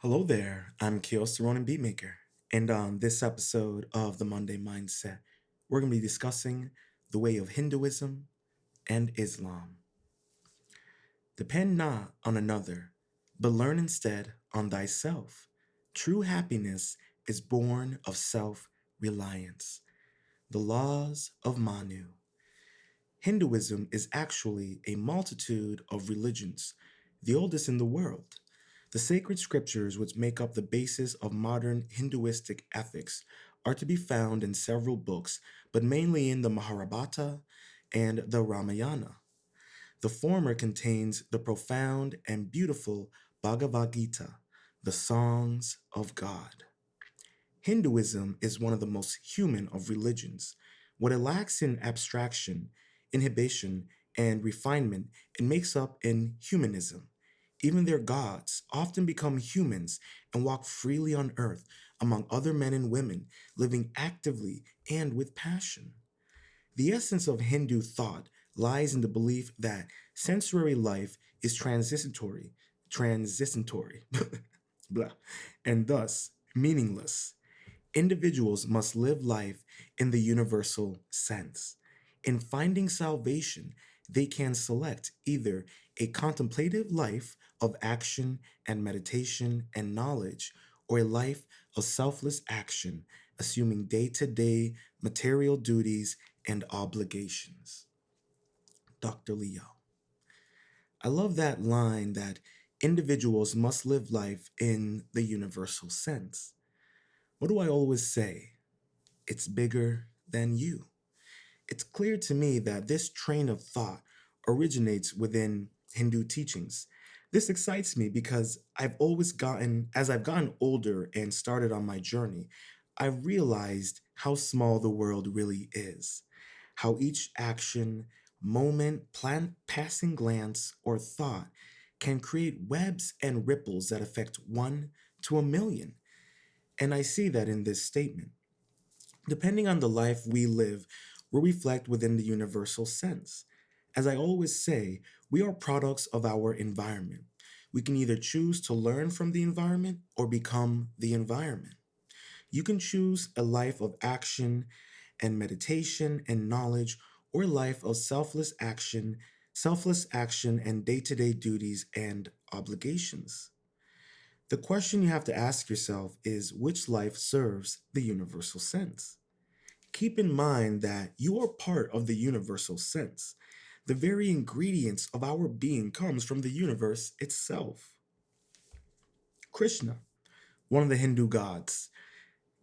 Hello there, I'm Kios, the Ronin Beatmaker, and on this episode of the Monday Mindset, we're going to be discussing the way of Hinduism and Islam. Depend not on another, but learn instead on thyself. True happiness is born of self reliance. The laws of Manu. Hinduism is actually a multitude of religions, the oldest in the world. The sacred scriptures, which make up the basis of modern Hinduistic ethics, are to be found in several books, but mainly in the Mahabharata and the Ramayana. The former contains the profound and beautiful Bhagavad Gita, the songs of God. Hinduism is one of the most human of religions. What it lacks in abstraction, inhibition, and refinement, it makes up in humanism. Even their gods often become humans and walk freely on earth among other men and women, living actively and with passion. The essence of Hindu thought lies in the belief that sensory life is transitory, blah, and thus meaningless. Individuals must live life in the universal sense. In finding salvation, they can select either a contemplative life of action and meditation and knowledge, or a life of selfless action, assuming day to day material duties and obligations. Dr. Leo. I love that line that individuals must live life in the universal sense. What do I always say? It's bigger than you. It's clear to me that this train of thought originates within Hindu teachings. This excites me because as I've gotten older and started on my journey, I've realized how small the world really is, how each action, moment, passing glance, or thought can create webs and ripples that affect one to a million. And I see that in this statement. Depending on the life we live, we reflect within the universal sense. As I always say, we are products of our environment. We can either choose to learn from the environment or become the environment. You can choose a life of action and meditation and knowledge, or a life of selfless action and day-to-day duties and obligations. The question you have to ask yourself is which life serves the universal sense? Keep in mind that you are part of the universal sense. The very ingredients of our being comes from the universe itself. Krishna, one of the Hindu gods,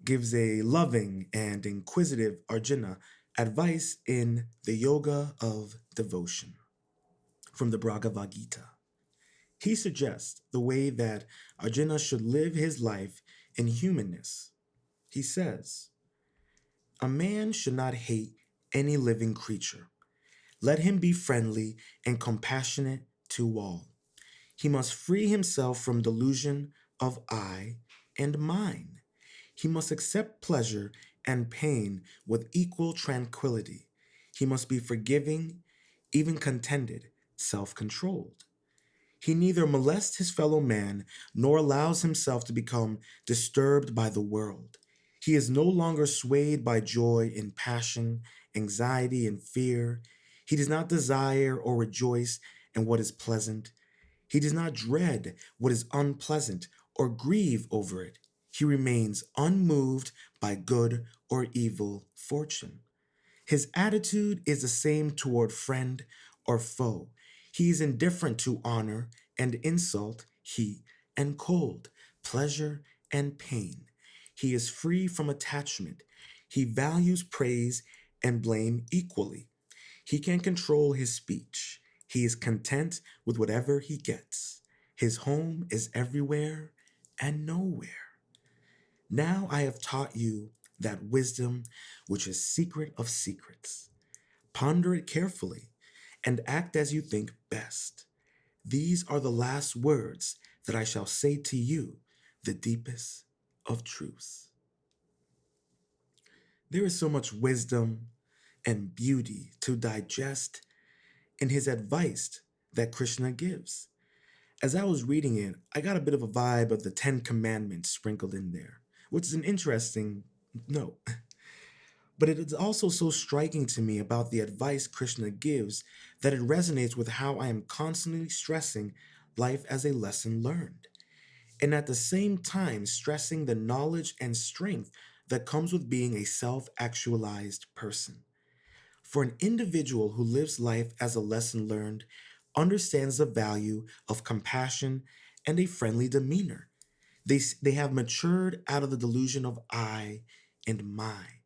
gives a loving and inquisitive Arjuna advice in the Yoga of Devotion from the Bhagavad Gita. He suggests the way that Arjuna should live his life in humanness. He says, a man should not hate any living creature. Let him be friendly and compassionate to all. He must free himself from delusion of I and mine. He must accept pleasure and pain with equal tranquility. He must be forgiving, even contented, self controlled. He neither molests his fellow man nor allows himself to become disturbed by the world. He is no longer swayed by joy and passion, anxiety and fear. He does not desire or rejoice in what is pleasant. He does not dread what is unpleasant or grieve over it. He remains unmoved by good or evil fortune. His attitude is the same toward friend or foe. He is indifferent to honor and insult, heat and cold, pleasure and pain. He is free from attachment. He values praise and blame equally. He can control his speech. He is content with whatever he gets. His home is everywhere and nowhere. Now I have taught you that wisdom which is secret of secrets. Ponder it carefully and act as you think best. These are the last words that I shall say to you, the deepest of truths. There is so much wisdom and beauty to digest in his advice that Krishna gives. As I was reading it, I got a bit of a vibe of the Ten Commandments sprinkled in there, which is an interesting note. But it is also so striking to me about the advice Krishna gives that it resonates with how I am constantly stressing life as a lesson learned, and at the same time stressing the knowledge and strength that comes with being a self actualized person. For an individual who lives life as a lesson learned, understands the value of compassion and a friendly demeanor. They have matured out of the delusion of I and my.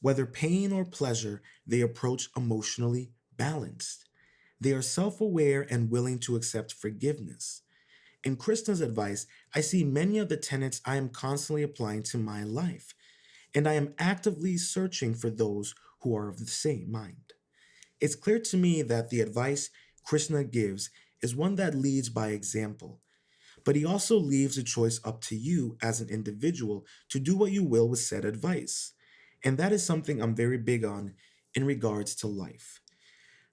Whether pain or pleasure, they approach emotionally balanced. They are self aware and willing to accept forgiveness. In Krishna's advice, I see many of the tenets I am constantly applying to my life, and I am actively searching for those who are of the same mind. It's clear to me that the advice Krishna gives is one that leads by example, but he also leaves the choice up to you as an individual to do what you will with said advice. And that is something I'm very big on in regards to life.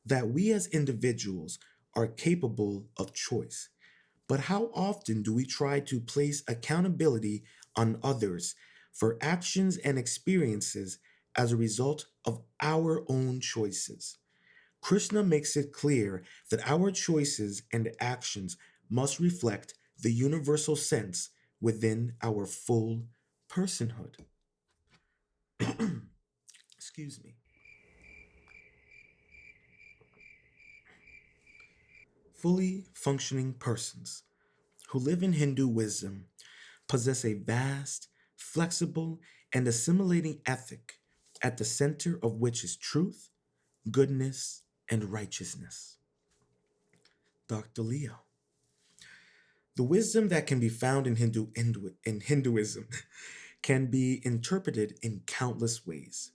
That we as individuals are capable of choice. But how often do we try to place accountability on others for actions and experiences as a result of our own choices? Krishna makes it clear that our choices and actions must reflect the universal sense within our full personhood. Excuse me. Fully functioning persons who live in Hindu wisdom possess a vast, flexible, and assimilating ethic at the center of which is truth, goodness, and righteousness. Dr. Leo. The wisdom that can be found in Hinduism can be interpreted in countless ways.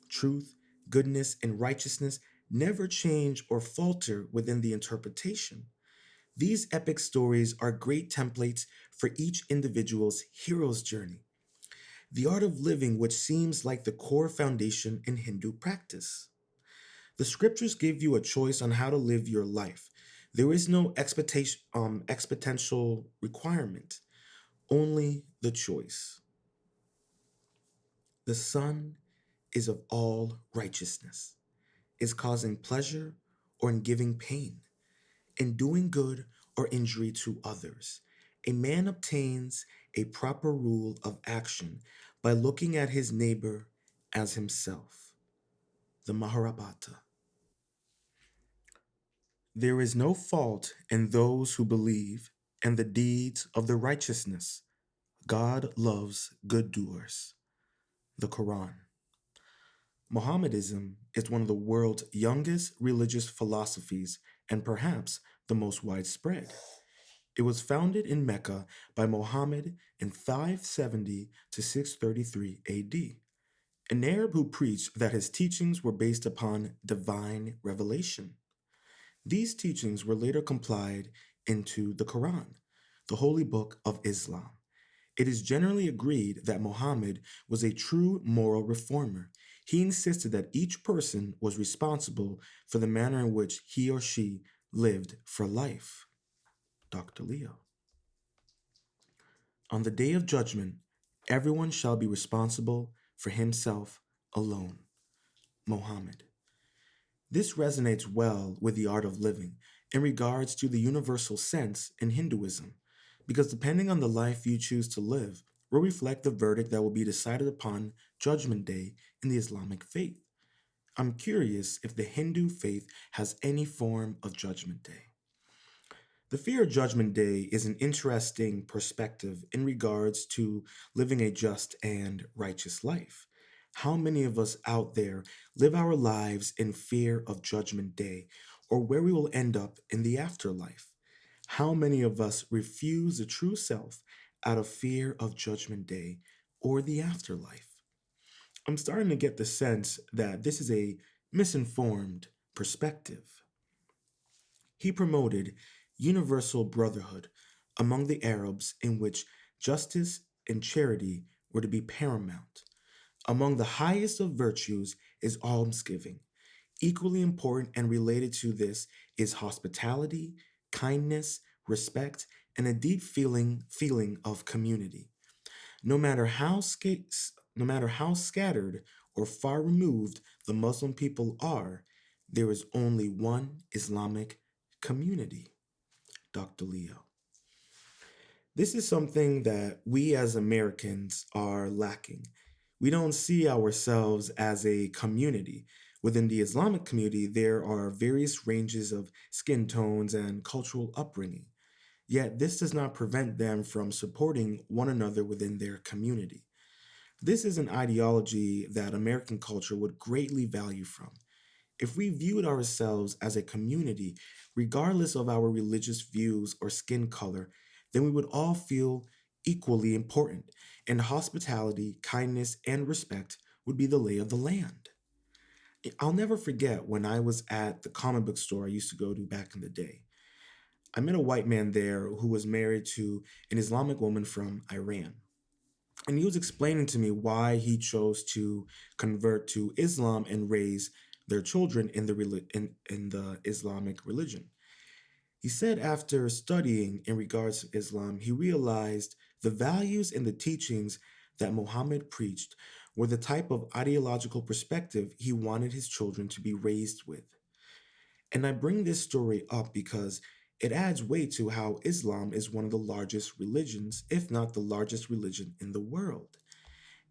Truth, goodness, and righteousness never change or falter within the interpretation. These epic stories are great templates for each individual's hero's journey, the art of living, which seems like the core foundation in Hindu practice. The scriptures give you a choice on how to live your life. There is no exponential requirement, only the choice. The sun is of all righteousness, is causing pleasure or in giving pain, in doing good or injury to others. A man obtains a proper rule of action by looking at his neighbor as himself. The Mahabharata. There is no fault in those who believe and the deeds of the righteousness. God loves good doers. The Quran. Mohammedanism is one of the world's youngest religious philosophies and perhaps the most widespread. It was founded in Mecca by Muhammad in 570 to 633 AD, an Arab who preached that his teachings were based upon divine revelation. These teachings were later compiled into the Quran, the holy book of Islam. It is generally agreed that Muhammad was a true moral reformer. He insisted that each person was responsible for the manner in which he or she lived for life. Dr. Leo. On the day of judgment, everyone shall be responsible for himself alone. Mohammed. This resonates well with the art of living in regards to the universal sense in Hinduism, because depending on the life you choose to live will reflect the verdict that will be decided upon Judgment Day in the Islamic faith. I'm curious if the Hindu faith has any form of Judgment Day. The fear of Judgment Day is an interesting perspective in regards to living a just and righteous life. How many of us out there live our lives in fear of Judgment Day or where we will end up in the afterlife? How many of us refuse the true self out of fear of Judgment Day or the afterlife? I'm starting to get the sense that this is a misinformed perspective. He promoted universal brotherhood among the Arabs, in which justice and charity were to be paramount. Among the highest of virtues is almsgiving. Equally important and related to this is hospitality, kindness, respect, and a deep feeling of community. No matter how no matter how scattered or far removed the Muslim people are, there is only one Islamic community. Dr. Leo. This is something that we as Americans are lacking. We don't see ourselves as a community. Within the Islamic community, there are various ranges of skin tones and cultural upbringing. Yet, this does not prevent them from supporting one another within their community. This is an ideology that American culture would greatly value from. If we viewed ourselves as a community, regardless of our religious views or skin color, then we would all feel equally important, and hospitality, kindness, and respect would be the lay of the land. I'll never forget when I was at the comic book store I used to go to back in the day. I met a white man there who was married to an Islamic woman from Iran. And he was explaining to me why he chose to convert to Islam and raise their children in in the Islamic religion. He said after studying in regards to Islam, he realized the values and the teachings that Muhammad preached were the type of ideological perspective he wanted his children to be raised with. And I bring this story up because it adds weight to how Islam is one of the largest religions, if not the largest religion in the world,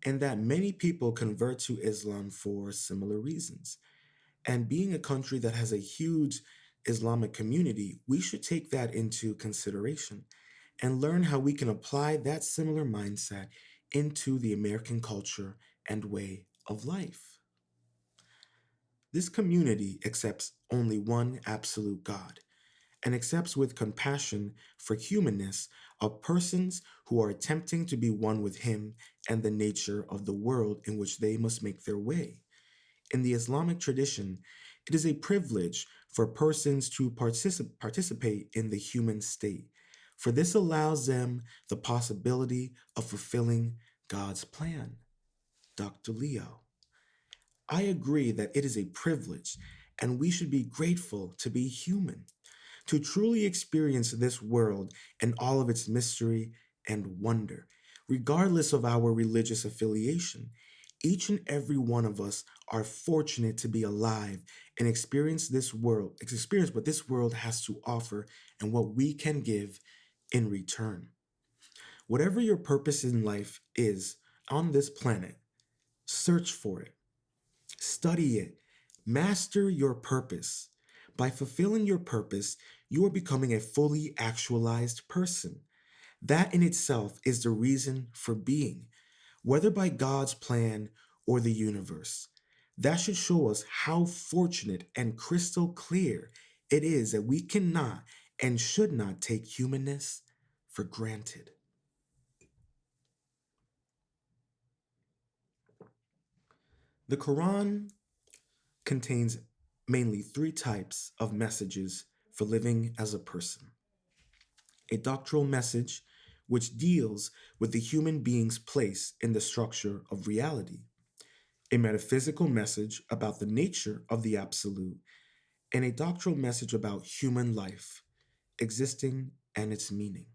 and that many people convert to Islam for similar reasons. And being a country that has a huge Islamic community, we should take that into consideration and learn how we can apply that similar mindset into the American culture and way of life. This community accepts only one absolute God and accepts with compassion for humanness of persons who are attempting to be one with Him and the nature of the world in which they must make their way. In the Islamic tradition, it is a privilege for persons to participate in the human state, for this allows them the possibility of fulfilling God's plan. Dr. Leo. I agree that it is a privilege, and we should be grateful to be human, to truly experience this world and all of its mystery and wonder, regardless of our religious affiliation. Each and every one of us are fortunate to be alive and experience what this world has to offer and what we can give in return. Whatever your purpose in life is on this planet, search for it. Study it. Master your purpose. By fulfilling your purpose, you are becoming a fully actualized person. That in itself is the reason for being, whether by God's plan or the universe. That should show us how fortunate and crystal clear it is that we cannot and should not take humanness for granted. The Quran contains mainly three types of messages for living as a person: a doctrinal message, which deals with the human being's place in the structure of reality, a metaphysical message about the nature of the absolute, and a doctrinal message about human life, existing, and its meaning.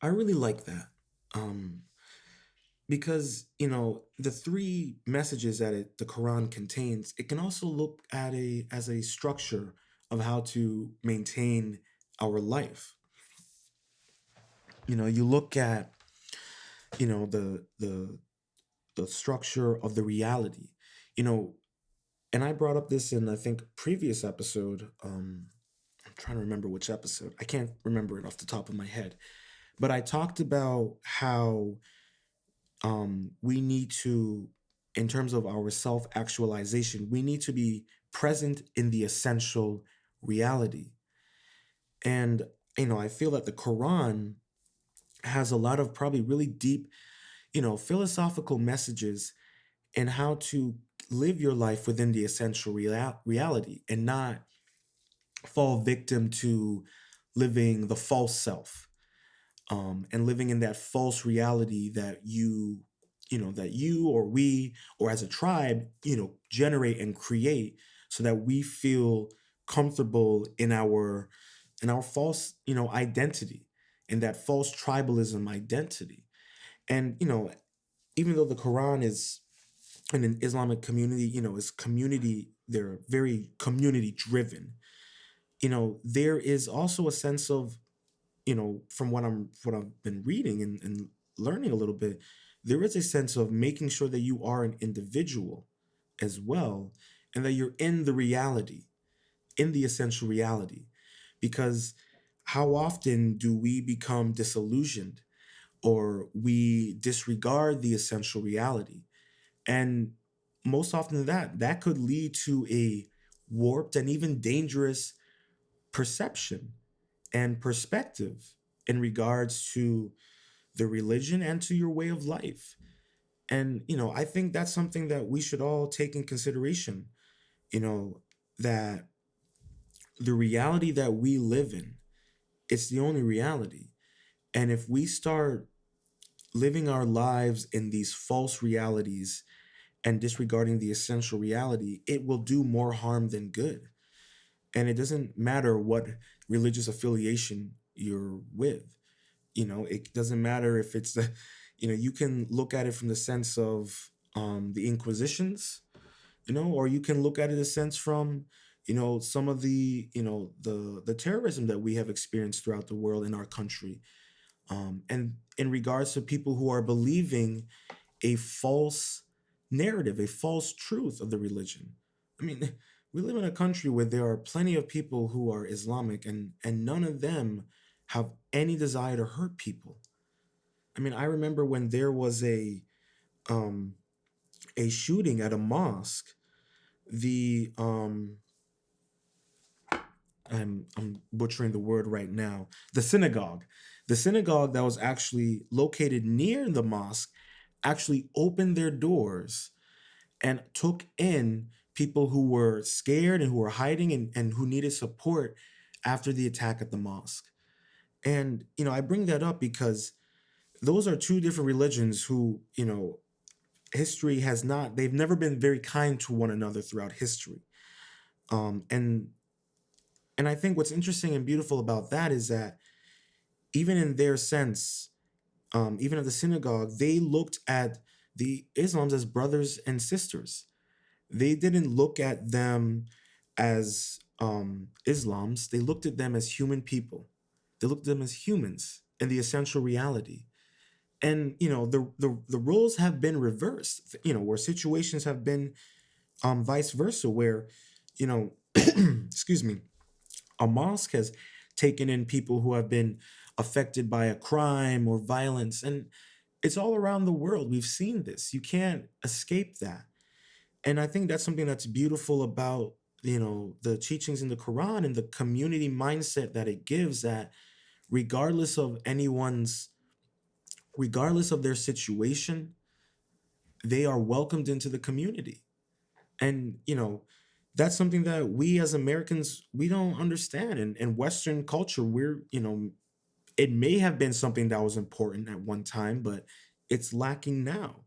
I really like that. Um, because the three messages that the Quran contains, it can also look at a as a structure of how to maintain our life. You look at the structure of the reality, you know and I brought up this in, I think, previous episode. I'm trying to remember which episode. I can't remember it off the top of my head, but I talked about how we need to, in terms of our self actualization, we need to be present in the essential reality. And, I feel that the Quran has a lot of probably really deep, philosophical messages in how to live your life within the essential reality and not fall victim to living the false self, and living in that false reality that you or we or as a tribe generate and create so that we feel comfortable in our false, identity, in that false tribalism identity. And even though the Quran is in an Islamic community, is community, they're very community driven. There is also a sense of, from what I've been reading and learning a little bit, there is a sense of making sure that you are an individual as well, and that you're in the reality, in the essential reality. Because how often do we become disillusioned, or we disregard the essential reality? And most often than that, that could lead to a warped and even dangerous perception and perspective in regards to the religion and to your way of life. And, I think that's something that we should all take in consideration, you know, that the reality that we live in, it's the only reality. And if we start living our lives in these false realities and disregarding the essential reality, it will do more harm than good. And it doesn't matter what religious affiliation you're with. It doesn't matter if it's the, you can look at it from the sense of the Inquisitions, or you can look at it in a sense from, some of the, the terrorism that we have experienced throughout the world in our country. And in regards to people who are believing a false narrative, a false truth of the religion. I mean, we live in a country where there are plenty of people who are Islamic, and none of them have any desire to hurt people. I mean, I remember when there was um a shooting at a mosque, the I'm butchering the word right now. The synagogue. The synagogue that was actually located near the mosque actually opened their doors and took in people who were scared and who were hiding, and who needed support after the attack at the mosque. And, I bring that up because those are two different religions who, history has not, they've never been very kind to one another throughout history. And I think what's interesting and beautiful about that is that even in their sense, even at the synagogue, they looked at the Islams as brothers and sisters. They didn't look at them as Islams. They looked at them as human people. They looked at them as humans in the essential reality. And the roles have been reversed. Where situations have been vice versa, where you know, excuse me, a mosque has taken in people who have been affected by a crime or violence, and it's all around the world. We've seen this. You can't escape that. And I think that's something that's beautiful about, the teachings in the Quran and the community mindset that it gives, that regardless of anyone's regardless of their situation, they are welcomed into the community. And that's something that we as Americans, we don't understand. And in Western culture, we're, it may have been something that was important at one time, but it's lacking now.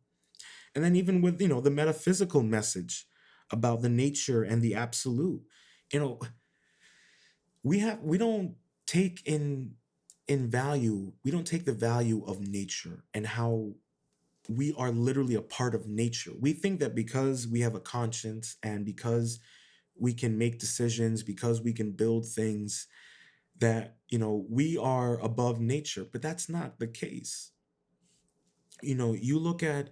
And then even with, the metaphysical message about the nature and the absolute, you know, we don't take we don't take the value of nature and how we are literally a part of nature. We think that because we have a conscience and because we can make decisions, because we can build things, that, we are above nature, but that's not the case. You look at,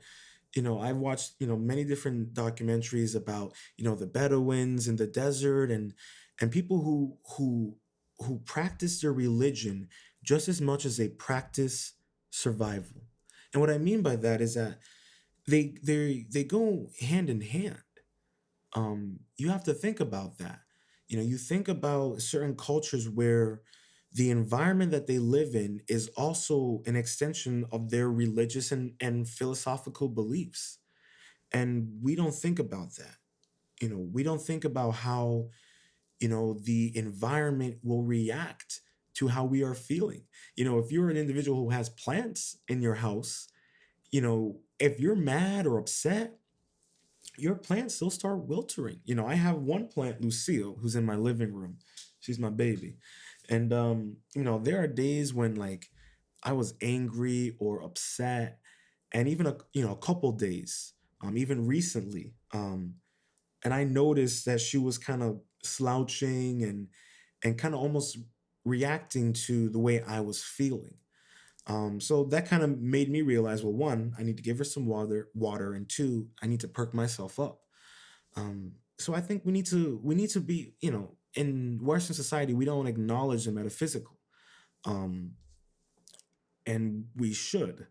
I've watched, many different documentaries about, the Bedouins in the desert, and people who practice their religion just as much as they practice survival. And what I mean by that is that they go hand in hand. You have to think about that. You think about certain cultures where the environment that they live in is also an extension of their religious and philosophical beliefs. And we don't think about that. We don't think about how, the environment will react to how we are feeling. If you're an individual who has plants in your house, if you're mad or upset, your plants still start wiltering. I have one plant, Lucille, who's in my living room. She's my baby. And there are days when like I was angry or upset, and even a couple days, even recently, and I noticed that she was kind of slouching and kind of almost reacting to the way I was feeling. So that kind of made me realize, well, one, I need to give her some water, and two, I need to perk myself up. So I think we need to be, in Western society, we don't acknowledge the metaphysical, um, and we should,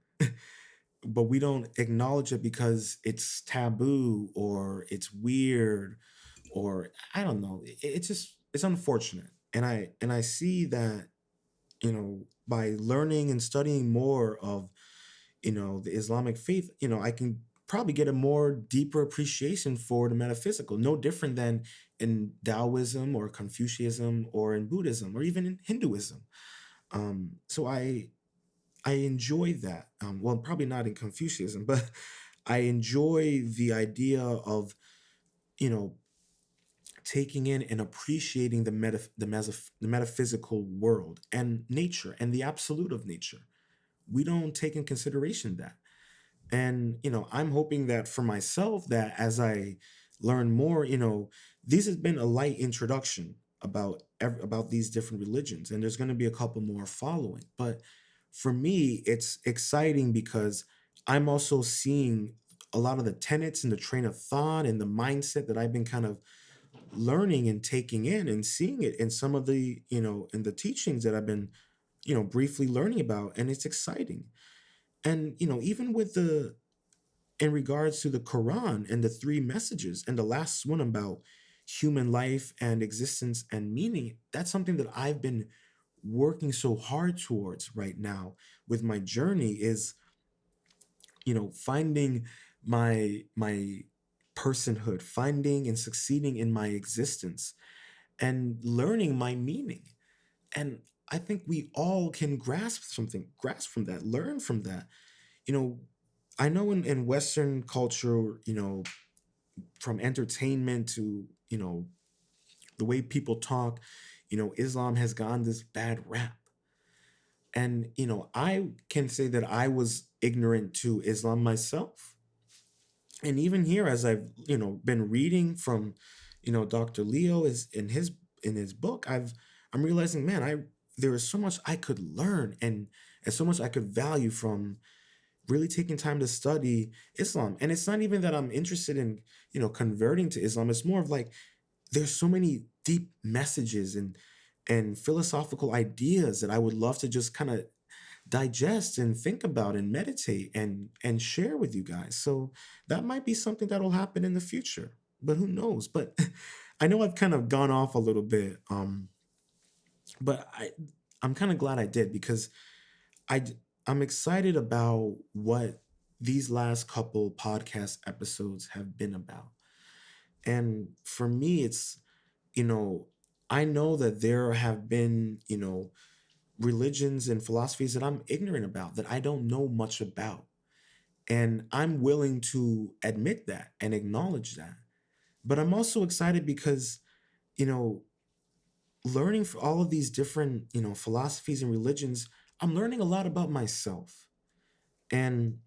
but we don't acknowledge it because it's taboo or it's weird, or I don't know. It's unfortunate, and I see that, by learning and studying more of, the Islamic faith, I can probably get a more deeper appreciation for the metaphysical, no different than in Taoism or Confucianism or in Buddhism or even in Hinduism. So I enjoy that. Well, probably not in Confucianism, but I enjoy the idea of, you know, taking in and appreciating the metaphysical world and nature and the absolute of nature. We don't take in consideration that. And I'm hoping that for myself, that as I learn more, this has been a light introduction about these different religions, and there's going to be a couple more following. But for me, it's exciting because I'm also seeing a lot of the tenets and the train of thought and the mindset that I've been kind of learning and taking in and seeing it in some of the, in the teachings that I've been, briefly learning about, and it's exciting. And even with the in regards to the Quran and the three messages, and the last one about human life and existence and meaning, that's something that I've been working so hard towards right now with my journey, is, finding my personhood, finding and succeeding in my existence, and learning my meaning. And I think we all can grasp from that, learn from that. You know, I know in Western culture, from entertainment to, the way people talk, Islam has gotten this bad rap. And, I can say that I was ignorant to Islam myself. And even here, as I've, been reading from, Dr. Leo is in his book, I'm realizing, man, there is so much I could learn, and so much I could value from really taking time to study Islam. And it's not even that I'm interested in, converting to Islam. It's more of like, there's so many deep messages and philosophical ideas that I would love to just kind of digest and think about and meditate and share with you guys. So that might be something that'll happen in the future. But who knows? But I know I've kind of gone off a little bit. But I'm kind of glad I did, because I d- I'm excited about what these last couple podcast episodes have been about. And for me, it's, you know, I know that there have been, religions and philosophies that I'm ignorant about, that I don't know much about. And I'm willing to admit that and acknowledge that. But I'm also excited because, you know, learning for all of these different, philosophies and religions, I'm learning a lot about myself. And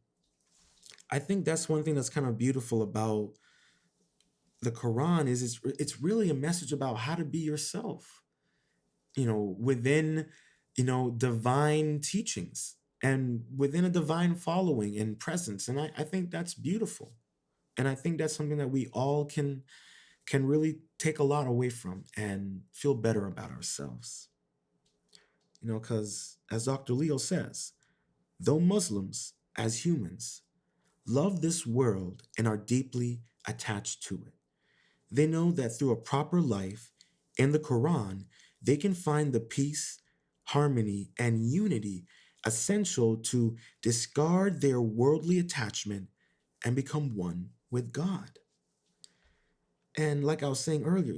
I think that's one thing that's kind of beautiful about the Quran, is it's really a message about how to be yourself, within, divine teachings and within a divine following and presence. And I think that's beautiful. And I think that's something that we all can really take a lot away from and feel better about ourselves. Because as Dr. Leo says, though Muslims, as humans, love this world and are deeply attached to it, they know that through a proper life in the Quran, they can find the peace, harmony, and unity essential to discard their worldly attachment and become one with God. And like I was saying earlier,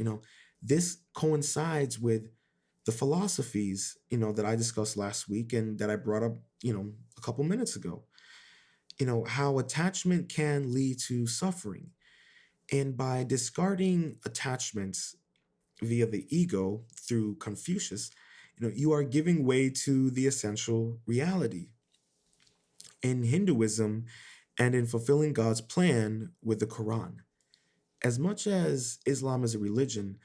this coincides with the philosophies, that I discussed last week and that I brought up, a couple minutes ago. How attachment can lead to suffering, And by discarding attachments via the ego through Confucius, you are giving way to the essential reality. In Hinduism and in fulfilling God's plan with the Quran. As much as Islam is a religion,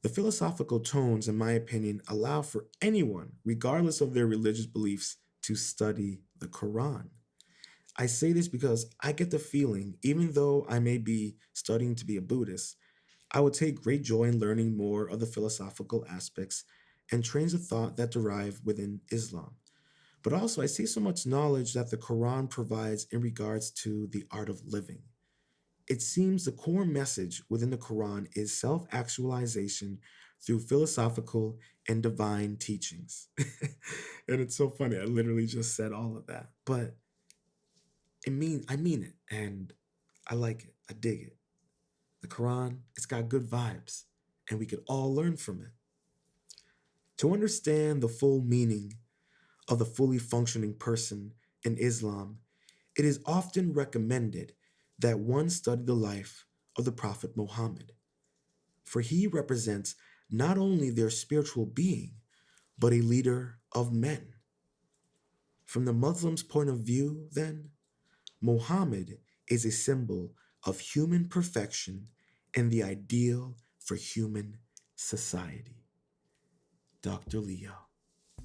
the philosophical tones, in my opinion, allow for anyone, regardless of their religious beliefs, to study the Quran. I say this because I get the feeling, even though I may be studying to be a Buddhist, I would take great joy in learning more of the philosophical aspects and trains of thought that derive within Islam. But also, I see so much knowledge that the Quran provides in regards to the art of living. It seems the core message within the Quran is self actualization through philosophical and divine teachings. And it's so funny, I literally just said all of that. But I mean it, and I like it. I dig it. The Quran, it's got good vibes, and we could all learn from it. To understand the full meaning of the fully functioning person in Islam, it is often recommended that one study the life of the Prophet Muhammad, for he represents not only their spiritual being, but a leader of men. From the Muslim's point of view, then, Muhammad is a symbol of human perfection and the ideal for human society. Dr. Leo.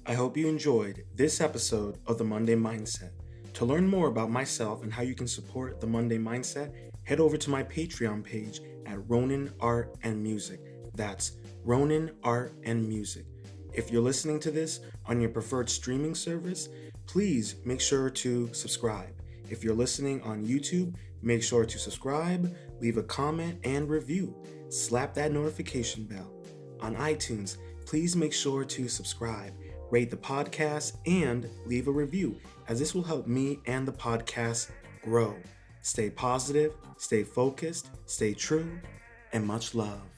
I hope you enjoyed this episode of the Monday Mindset. To learn more about myself and how you can support the Monday Mindset, head over to my Patreon page at Ronin Art and Music. That's Ronin Art and Music. If you're listening to this on your preferred streaming service, please make sure to subscribe. If you're listening on YouTube, make sure to subscribe, leave a comment, and review. Slap that notification bell. On iTunes, please make sure to subscribe, rate the podcast, and leave a review, as this will help me and the podcast grow. Stay positive, stay focused, stay true, and much love.